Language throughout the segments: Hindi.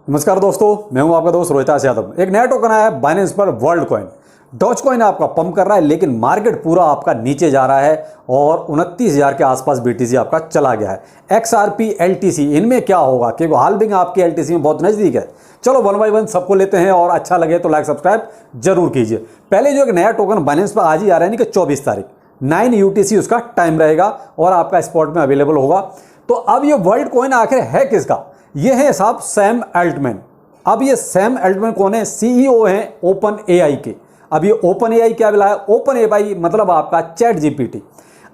नमस्कार दोस्तों, मैं हूं आपका दोस्त रोहितास यादव। एक नया टोकन आया है बाइनेंस पर, वर्ल्ड कॉइन। डॉज कॉइन आपका पंप कर रहा है, लेकिन मार्केट पूरा आपका नीचे जा रहा है और 29,000 के आसपास बीटीसी आपका चला गया है। XRP LTC, इनमें क्या होगा? क्योंकि हाल्विंग आपकी LTC में बहुत नज़दीक है। चलो वन बाई वन सबको लेते हैं, और अच्छा लगे तो लाइक सब्सक्राइब जरूर कीजिए। पहले जो एक नया टोकन बाइनेंस पर आज ही आ रहा है, यानी कि 24 तारीख 9 UTC उसका टाइम रहेगा और आपका स्पॉट में अवेलेबल होगा। तो अब ये वर्ल्ड कॉइन आखिर है किसका? ये है साहब सैम अल्टमैन। अब ये सैम अल्टमैन कौन है? CEO हैं ओपन AI के। अब ये ओपन AI क्या मिला है? ओपन AI मतलब आपका चैट GPT।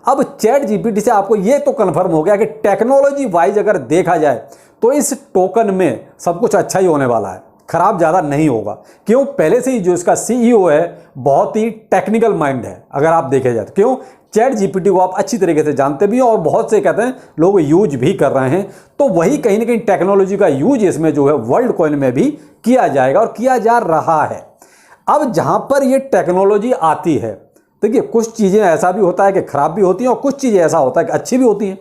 अब चैट GPT से आपको ये तो कंफर्म हो गया कि टेक्नोलॉजी वाइज अगर देखा जाए तो इस टोकन में सब कुछ अच्छा ही होने वाला है, खराब ज़्यादा नहीं होगा। क्यों? पहले से ही जो इसका CEO है बहुत ही टेक्निकल माइंड है, अगर आप देखे जाए तो। क्यों? चैट GPT को आप अच्छी तरीके से जानते भी हैं और बहुत से कहते हैं लोग यूज भी कर रहे हैं। तो वही कहीं ना कहीं टेक्नोलॉजी का यूज इसमें जो है वर्ल्ड कॉइन में भी किया जाएगा और किया जा रहा है। अब जहां पर ये टेक्नोलॉजी आती है, देखिए कुछ चीज़ें ऐसा भी होता है कि खराब भी होती हैं और कुछ चीज़ें ऐसा होता है कि अच्छी भी होती हैं,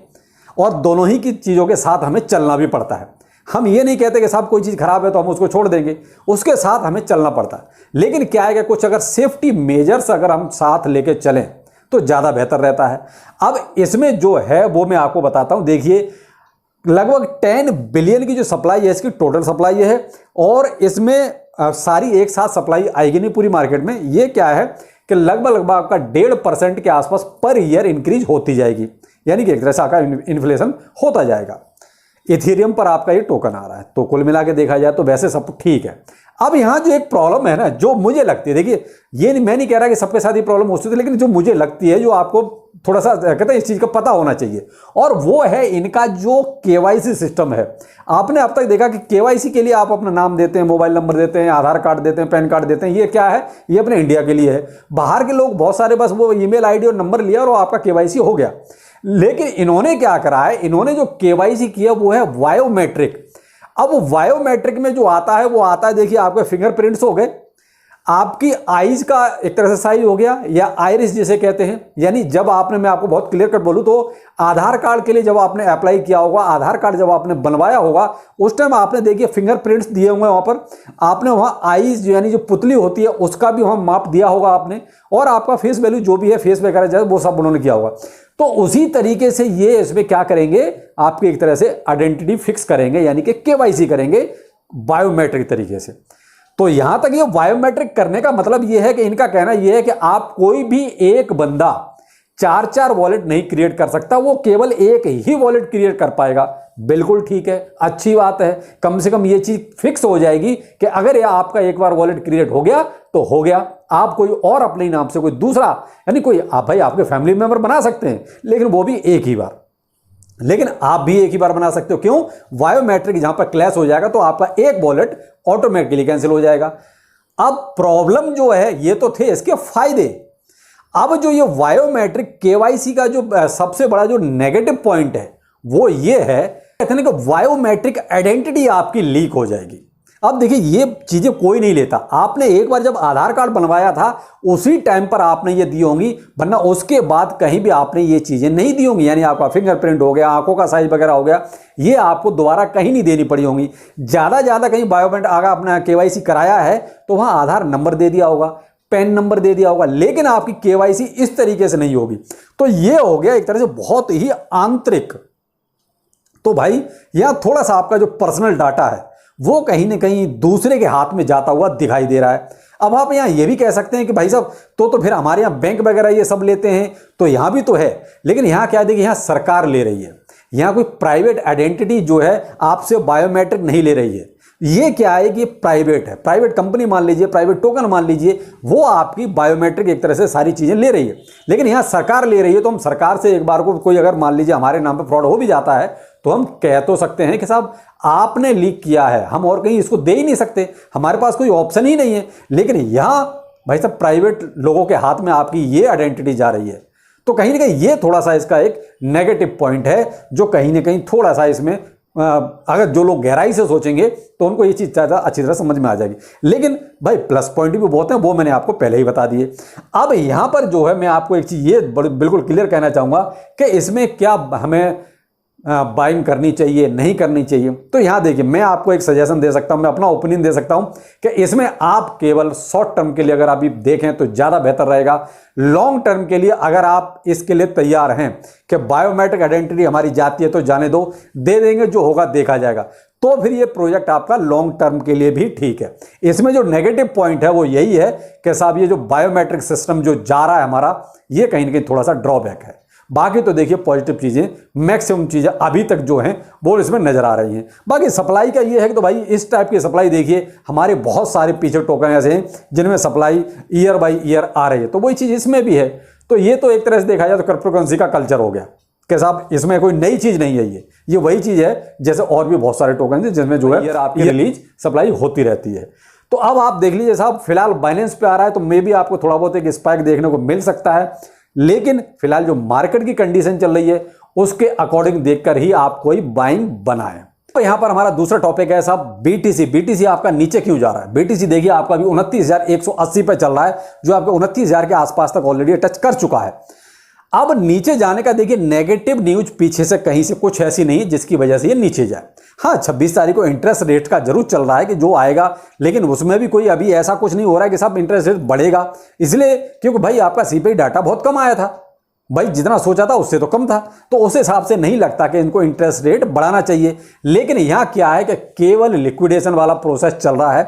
और दोनों ही की चीज़ों के साथ हमें चलना भी पड़ता है। हम ये नहीं कहते कि साहब कोई चीज़ खराब है तो हम उसको छोड़ देंगे, उसके साथ हमें चलना पड़ता है। लेकिन क्या है कि कुछ अगर सेफ्टी मेजर्स अगर हम साथ लेके चलें तो ज़्यादा बेहतर रहता है। अब इसमें जो है वो मैं आपको बताता हूँ। देखिए लगभग 10 बिलियन की जो सप्लाई है, इसकी टोटल सप्लाई है, और इसमें सारी एक साथ सप्लाई आएगी नहीं पूरी मार्केट में। ये क्या है कि लगभग आपका 1.5% के आसपास पर ईयर इंक्रीज होती जाएगी, यानी कि एक तरह से आपका इन्फ्लेशन होता जाएगा। इथेरियम पर आपका ये टोकन आ रहा है, तो कुल मिला के देखा जाए तो वैसे सब ठीक है। अब यहाँ जो एक प्रॉब्लम है ना, जो मुझे लगती है, देखिए ये मैं नहीं कह रहा कि सबके साथ ये प्रॉब्लम हो सकती है, लेकिन जो मुझे लगती है, जो आपको थोड़ा सा कहते हैं इस चीज़ का पता होना चाहिए, और वो है इनका जो KYC सिस्टम है। आपने अब तक देखा कि KYC के लिए आप अपना नाम देते हैं, मोबाइल नंबर देते हैं, आधार कार्ड देते हैं, पैन कार्ड देते हैं। ये क्या है? ये अपने इंडिया के लिए है। बाहर के लोग बहुत सारे बस वो ईमेल ID और नंबर लिया और आपका KYC हो गया। लेकिन इन्होंने क्या करा है, इन्होंने जो KYC किया वो है बायोमेट्रिक। अब बायोमेट्रिक में जो आता है वो आता है, देखिए आपके फिंगरप्रिंट्स हो गए, आपकी आईज का एक तरह से साइज हो गया, या आइरिस जिसे कहते हैं। यानी जब आपने, मैं आपको बहुत क्लियर कट बोलूं तो, आधार कार्ड के लिए जब आपने अप्लाई किया होगा, आधार कार्ड जब आपने बनवाया होगा, उस टाइम आपने देखिए फिंगरप्रिंट्स दिए होंगे वहां पर। आपने वहां आईज यानी जो पुतली होती है उसका भी वहां माप दिया होगा आपने, और आपका फेस वैल्यू जो भी है, फेस वगैरह जो है वो सब उन्होंने किया होगा। तो उसी तरीके से ये इसमें क्या करेंगे, आपकी एक तरह से आइडेंटिटी फिक्स करेंगे, यानी कि KYC करेंगे बायोमेट्रिक तरीके से। तो यहां तक ये बायोमेट्रिक करने का मतलब ये है कि इनका कहना ये है कि आप कोई भी एक बंदा 4 वॉलेट नहीं क्रिएट कर सकता, वो केवल एक ही वॉलेट क्रिएट कर पाएगा। बिल्कुल ठीक है, अच्छी बात है। कम से कम ये चीज फिक्स हो जाएगी कि अगर यह आपका एक बार वॉलेट क्रिएट हो गया तो हो गया। आप कोई और अपने नाम से कोई दूसरा, यानी कोई आप भाई आपके फैमिली मेंबर बना सकते हैं, लेकिन वो भी एक ही बार। लेकिन आप भी एक ही बार बना सकते हो। क्यों? बायोमेट्रिक जहां पर क्लैश हो जाएगा तो आपका एक वॉलेट ऑटोमेटिकली कैंसिल हो जाएगा। अब प्रॉब्लम जो है, ये तो थे इसके फायदे। अब जो ये बायोमेट्रिक KYC का जो सबसे बड़ा जो नेगेटिव पॉइंट है वो ये है, कहते हैं कि बायोमेट्रिक आइडेंटिटी आपकी लीक हो जाएगी। अब देखिए ये चीजें कोई नहीं लेता। आपने एक बार जब आधार कार्ड बनवाया था उसी टाइम पर आपने ये दी होंगी, वरना उसके बाद कहीं भी आपने ये चीजें नहीं दी होंगी। यानी आपका फिंगरप्रिंट हो गया, आंखों का साइज वगैरह हो गया, ये आपको दोबारा कहीं नहीं देनी पड़ी होंगी। ज्यादा कहीं बायोमेट्रिक आगा अपना KYC कराया है तो वहां आधार नंबर दे दिया होगा, पैन नंबर दे दिया होगा, लेकिन आपकी KYC इस तरीके से नहीं होगी। तो ये हो गया एक तरह से बहुत ही आंतरिक। तो भाई यहां थोड़ा सा आपका जो पर्सनल डाटा है वो कहीं ना कहीं दूसरे के हाथ में जाता हुआ दिखाई दे रहा है। अब आप यहां ये भी कह सकते हैं कि भाई साहब तो फिर हमारे यहां बैंक वगैरह ये सब लेते हैं, तो यहां भी तो है। लेकिन यहां क्या देखिए, यहां सरकार ले रही है, यहां कोई प्राइवेट आइडेंटिटी जो है आपसे बायोमेट्रिक नहीं ले रही है। ये क्या है कि प्राइवेट है, प्राइवेट कंपनी मान लीजिए, प्राइवेट टोकन मान लीजिए, वो आपकी बायोमेट्रिक एक तरह से सारी चीजें ले रही है। लेकिन यहां सरकार ले रही है, तो हम सरकार से एक बार को कोई अगर मान लीजिए हमारे नाम पे फ्रॉड हो भी जाता है तो हम कह तो सकते हैं कि साहब आपने लीक किया है, हम और कहीं इसको दे ही नहीं सकते, हमारे पास कोई ऑप्शन ही नहीं है। लेकिन यहां भाई साहब प्राइवेट लोगों के हाथ में आपकी ये आइडेंटिटी जा रही है। तो कहीं ना कहीं ये थोड़ा सा इसका एक नेगेटिव पॉइंट है, जो कहीं ना कहीं थोड़ा सा इसमें अगर जो लोग गहराई से सोचेंगे तो उनको ये चीज़ ज़्यादा अच्छी तरह समझ में आ जाएगी। लेकिन भाई प्लस पॉइंट भी बहुत हैं, वो मैंने आपको पहले ही बता दिए। अब यहाँ पर जो है मैं आपको एक चीज़ ये बिल्कुल क्लियर कहना चाहूँगा कि इसमें क्या हमें बाइंग करनी चाहिए नहीं करनी चाहिए। तो यहाँ देखिए मैं आपको एक सजेशन दे सकता हूँ, मैं अपना ओपिनियन दे सकता हूँ कि इसमें आप केवल शॉर्ट टर्म के लिए अगर अभी देखें तो ज़्यादा बेहतर रहेगा। लॉन्ग टर्म के लिए अगर आप इसके लिए तैयार हैं कि बायोमेट्रिक आइडेंटिटी हमारी जाती है तो जाने दो, दे देंगे, जो होगा देखा जाएगा, तो फिर ये प्रोजेक्ट आपका लॉन्ग टर्म के लिए भी ठीक है। इसमें जो नेगेटिव पॉइंट है वो यही है कि साहब ये जो बायोमेट्रिक सिस्टम जो जा रहा है हमारा, ये कहीं ना कहीं थोड़ा सा ड्रॉबैक है। बाकी तो देखिए पॉजिटिव चीज़ें, मैक्सिमम चीज़ें अभी तक जो हैं वो इसमें नज़र आ रही हैं। बाकी सप्लाई का ये है कि तो भाई इस टाइप की सप्लाई देखिए, हमारे बहुत सारे पीछे टोकन ऐसे हैं जिनमें सप्लाई ईयर बाई ईयर आ रही है, तो वही चीज़ इसमें भी है। तो ये तो एक तरह से देखा जाए तो क्रिप्टोकरेंसी का कल्चर हो गया कि साहब इसमें कोई नई चीज़ नहीं है, ये वही चीज़ है जैसे और भी बहुत सारे टोकन हैं जिसमें जो है आपकी रिलीज सप्लाई होती रहती है। तो अब आप देख लीजिए साहब, फिलहाल बाइनेंस पे आ रहा है तो मे भी आपको थोड़ा बहुत एक स्पाइक देखने को मिल सकता है, लेकिन फिलहाल जो मार्केट की कंडीशन चल रही है उसके अकॉर्डिंग देखकर ही आप कोई बाइंग बनाएं। तो यहां पर हमारा दूसरा टॉपिक है साहब बीटीसी। बीटीसी आपका नीचे क्यों जा रहा है? बीटीसी देखिए आपका अभी 29,180 पे चल रहा है, जो आपके 29,000 के आसपास तक ऑलरेडी टच कर चुका है। अब नीचे जाने का देखिए नेगेटिव न्यूज पीछे से कहीं से कुछ ऐसी नहीं है जिसकी वजह से ये नीचे जाए। हाँ 26 तारीख को इंटरेस्ट रेट का जरूर चल रहा है कि जो आएगा, लेकिन उसमें भी कोई अभी ऐसा कुछ नहीं हो रहा है कि साहब इंटरेस्ट रेट बढ़ेगा, इसलिए क्योंकि भाई आपका सीपीआई डाटा बहुत कम आया था, भाई जितना सोचा था उससे तो कम था, तो उस हिसाब से नहीं लगता कि इनको इंटरेस्ट रेट बढ़ाना चाहिए। लेकिन यहाँ क्या है कि केवल लिक्विडेशन वाला प्रोसेस चल रहा है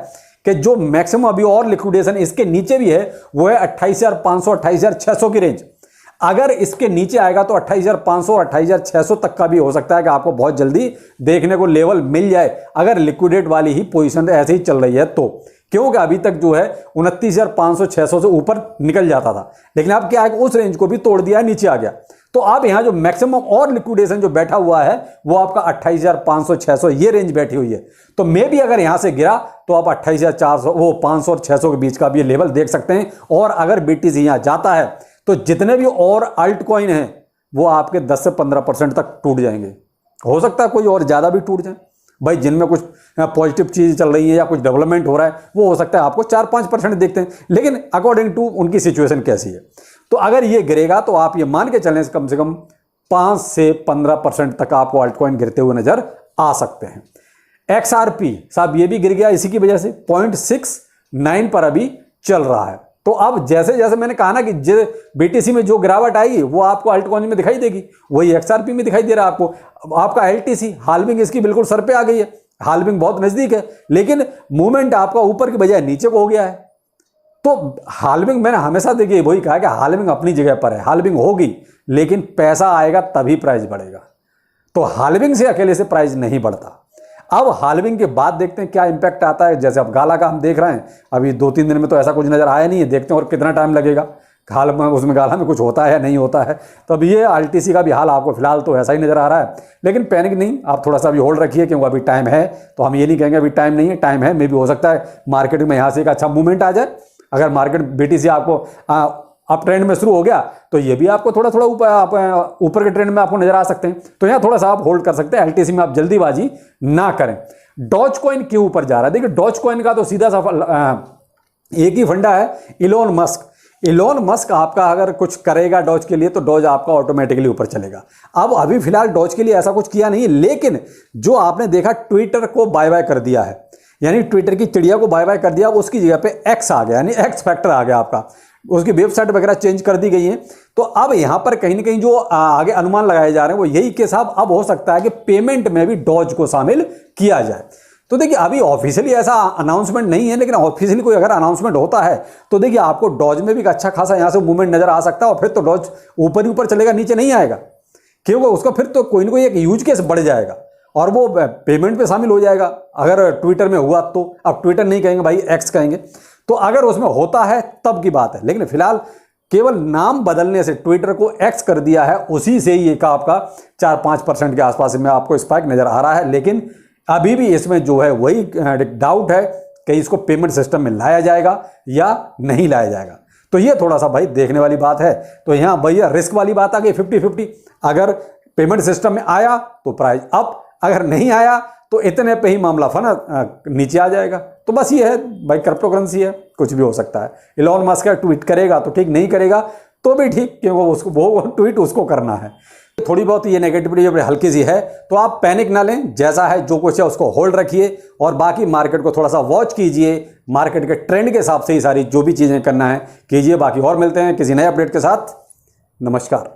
कि जो मैक्सिमम अभी और लिक्विडेशन इसके नीचे भी है वो है 28,500 28,600 की रेंज। अगर इसके नीचे आएगा तो 28,500 और 28,600 तक का भी हो सकता है कि आपको बहुत जल्दी देखने को लेवल मिल जाए, अगर लिक्विडेट वाली ही पोजीशन ऐसे ही चल रही है तो। क्योंकि अभी तक जो है 29,500 600 से ऊपर निकल जाता था, लेकिन अब क्या है उस रेंज को भी तोड़ दिया, नीचे आ गया। तो अब यहां जो मैक्सिमम और लिक्विडेशन जो बैठा हुआ है वो आपका 28,500 600 ये रेंज बैठी हुई है। तो मे भी अगर यहां से गिरा तो आप 28,400 वो 500 और 600 के बीच का भी लेवल देख सकते हैं। और अगर बीटीसी यहां जाता है तो जितने भी और अल्ट कॉइन हैं वो आपके 10 से 15% तक टूट जाएंगे। हो सकता है कोई और ज़्यादा भी टूट जाए, भाई जिनमें कुछ पॉजिटिव चीज़ चल रही है या कुछ डेवलपमेंट हो रहा है वो हो सकता है आपको 4-5% देखते हैं, लेकिन अकॉर्डिंग टू उनकी सिचुएशन कैसी है। तो अगर ये गिरेगा तो आप ये मान के चलें से कम 5 से 15% तक आपको अल्ट कॉइन गिरते हुए नजर आ सकते हैं। XRP साहब ये भी गिर गया इसी की वजह से, 0.69 पर अभी चल रहा है। तो अब जैसे जैसे मैंने कहा ना कि बीटीसी में जो गिरावट आएगी वो आपको अल्ट कॉइन में दिखाई देगी, वही XRP में दिखाई दे रहा है आपको। आपका LTC हाल्विंग इसकी बिल्कुल सर पे आ गई है, हाल्विंग बहुत नजदीक है, लेकिन मूवमेंट आपका ऊपर की बजाय नीचे को हो गया है। तो हाल्विंग मैंने हमेशा देखिए वही कहा कि हाल्विंग अपनी जगह पर है, हाल्विंग होगी लेकिन पैसा आएगा तभी प्राइस बढ़ेगा। तो हाल्विंग से अकेले से प्राइस नहीं बढ़ता। अब हाल्विंग के बाद देखते हैं क्या इंपैक्ट आता है। जैसे अब गाला का हम देख रहे हैं, अभी 2-3 दिन में तो ऐसा कुछ नजर आया नहीं है, देखते हैं और कितना टाइम लगेगा हाल में उसमें गाला में कुछ होता है या नहीं होता है। तो अब ये RTC का भी हाल आपको फिलहाल तो ऐसा ही नजर आ रहा है, लेकिन पैनिक नहीं, आप थोड़ा सा अभी होल्ड रखिए क्योंकि अभी टाइम है। तो हम ये नहीं कहेंगे अभी टाइम नहीं है, टाइम है, मे भी हो सकता है मार्केट में यहाँ से एक अच्छा मूवमेंट आ जाए। अगर मार्केट BTC आपको अप ट्रेंड में शुरू हो गया तो ये भी आपको थोड़ा थोड़ा ऊपर के ट्रेंड में आपको नजर आ सकते हैं। तो यहाँ थोड़ा सा आप होल्ड कर सकते हैं, LTC में आप जल्दीबाजी ना करें। डॉज कॉइन क्यों ऊपर जा रहा है? देखिए डॉज कॉइन का तो सीधा सा एक ही फंडा है, इलोन मस्क। इलोन मस्क आपका अगर कुछ करेगा डॉज के लिए तो डॉज आपका ऑटोमेटिकली ऊपर चलेगा। अब अभी फिलहाल डॉज के लिए ऐसा कुछ किया नहीं है, लेकिन जो आपने देखा ट्विटर को बाय बाय कर दिया है, यानी ट्विटर की चिड़िया को बाय बाय कर दिया, उसकी जगह पे एक्स आ गया, यानी एक्स फैक्टर आ गया आपका, उसकी वेबसाइट वगैरह चेंज कर दी गई है। तो अब यहां पर कहीं ना कहीं जो आगे अनुमान लगाए जा रहे हैं वो यही के साहब अब हो सकता है कि पेमेंट में भी डॉज को शामिल किया जाए। तो देखिए अभी ऑफिशियली ऐसा अनाउंसमेंट नहीं है, लेकिन ऑफिशियली कोई अगर अनाउंसमेंट होता है तो देखिए आपको डॉज में भी अच्छा खासा यहां से मूवमेंट नजर आ सकता है, और फिर तो डॉज ऊपर ही ऊपर चलेगा, नीचे नहीं आएगा, क्योंकि उसका फिर तो कोई ना कोई एक यूज केस बढ़ जाएगा और वो पेमेंट पे शामिल हो जाएगा। अगर ट्विटर में हुआ तो, अब ट्विटर नहीं कहेंगे भाई एक्स कहेंगे, तो अगर उसमें होता है तब की बात है। लेकिन फिलहाल केवल नाम बदलने से ट्विटर को एक्स कर दिया है, उसी से ही एक आपका 4-5% के आसपास में आपको स्पाइक नजर आ रहा है। लेकिन अभी भी इसमें जो है वही डाउट है कि इसको पेमेंट सिस्टम में लाया जाएगा या नहीं लाया जाएगा। तो ये थोड़ा सा भाई देखने वाली बात है। तो यहाँ भैया रिस्क वाली बात आ गई 50-50, अगर पेमेंट सिस्टम में आया तो प्राइस अप, अगर नहीं आया तो इतने पे ही मामला नीचे आ जाएगा। तो बस ये है भाई, क्रिप्टोकरेंसी है, कुछ भी हो सकता है। इलॉन मस्क ट्वीट करेगा तो ठीक, नहीं करेगा तो भी ठीक, क्योंकि उसको वो ट्वीट उसको करना है। थोड़ी बहुत ये नेगेटिविटी जब हल्की सी है तो आप पैनिक ना लें, जैसा है जो कुछ है उसको होल्ड रखिए और बाकी मार्केट को थोड़ा सा वॉच कीजिए। मार्केट के ट्रेंड के हिसाब से ही सारी जो भी चीज़ें करना है कीजिए। बाकी और मिलते हैं किसी नए अपडेट के साथ। नमस्कार।